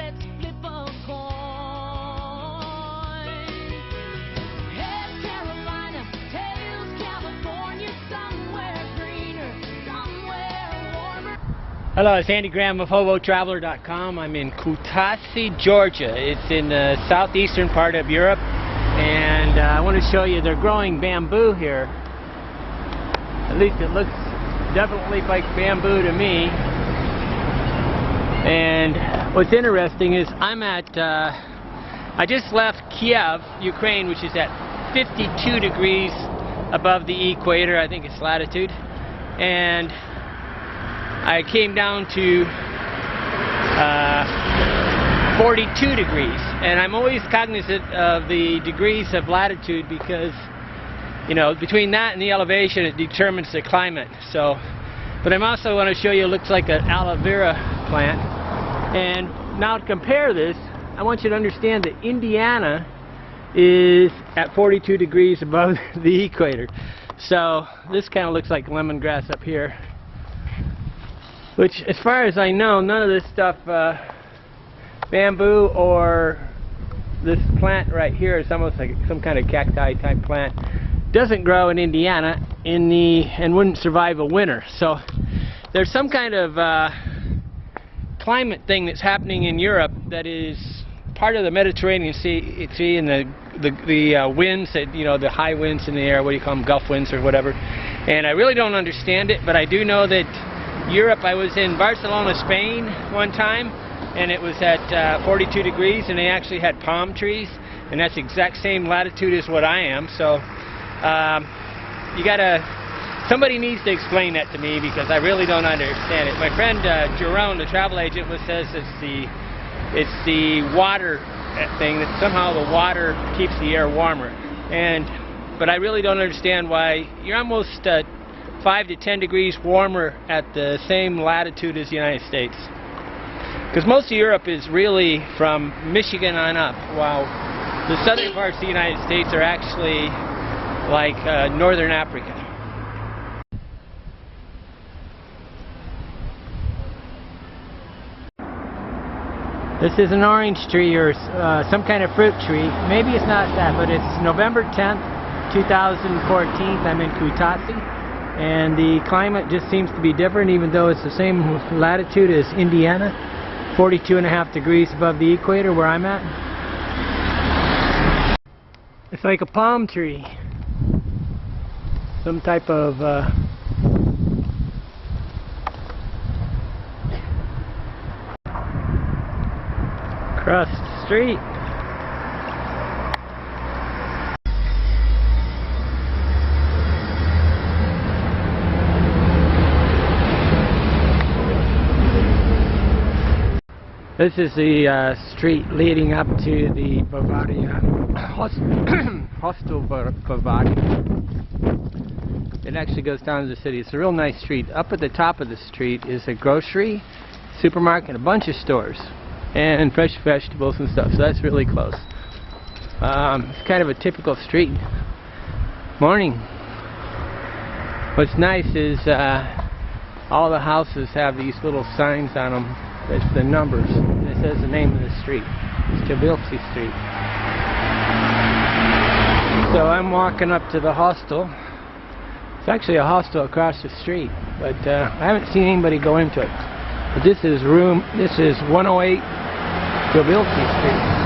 let's flip a coin. Head Carolina, tails California, somewhere greener, somewhere warmer. Hello, it's Andy Graham of hoboontheroad.com. I'm in Kutaisi, Georgia. It's in the southeastern part of Europe, and I want to show you they're growing bamboo here. At least it looks definitely like bamboo to me. And what's interesting is I just left Kiev, Ukraine, which is at 52 degrees above the equator, I think it's latitude, and I came down to 42 degrees, and I'm always cognizant of the degrees of latitude because, you know, between that and the elevation it determines the climate. So, but I'm also want to show you, it looks like an aloe vera plant. And now to compare this, I want you to understand that Indiana is at 42 degrees above the equator. So this kind of looks like lemongrass up here, which, as far as I know, none of this stuff, bamboo or this plant right here, is almost like some kind of cacti type plant, doesn't grow in Indiana and wouldn't survive a winter. So there's some kind of climate thing that's happening in Europe that is part of the Mediterranean Sea, and the winds that, you know, the high winds in the air, what do you call them, Gulf winds or whatever. And I really don't understand it, but I do know that Europe, I was in Barcelona, Spain one time, and it was at 42 degrees, and they actually had palm trees, and that's the exact same latitude as what I am. So somebody needs to explain that to me, because I really don't understand it. My friend Jerome, the travel agent, says it's the water thing, that somehow the water keeps the air warmer. But I really don't understand why you're almost 5 to 10 degrees warmer at the same latitude as the United States. Because most of Europe is really from Michigan on up, while the southern parts of the United States are actually like northern Africa. This is an orange tree, or some kind of fruit tree. Maybe it's not that, but it's November 10th, 2014. I'm in Kutaisi, and the climate just seems to be different, even though it's the same latitude as Indiana, 42.5 degrees above the equator where I'm at. It's like a palm tree, some type of across the street. This is the street leading up to the Bavaria Hostel Bavaria. It actually goes down to the city. It's a real nice street. Up at the top of the street is a grocery, supermarket, and a bunch of stores, and fresh vegetables and stuff. So that's really close. It's kind of a typical street. Morning. What's nice is all the houses have these little signs on them. That's the numbers. It says the name of the street. It's Jabilski Street. So I'm walking up to the hostel. It's actually a hostel across the street, but I haven't seen anybody go into it. But this is 108 Jabilski Street.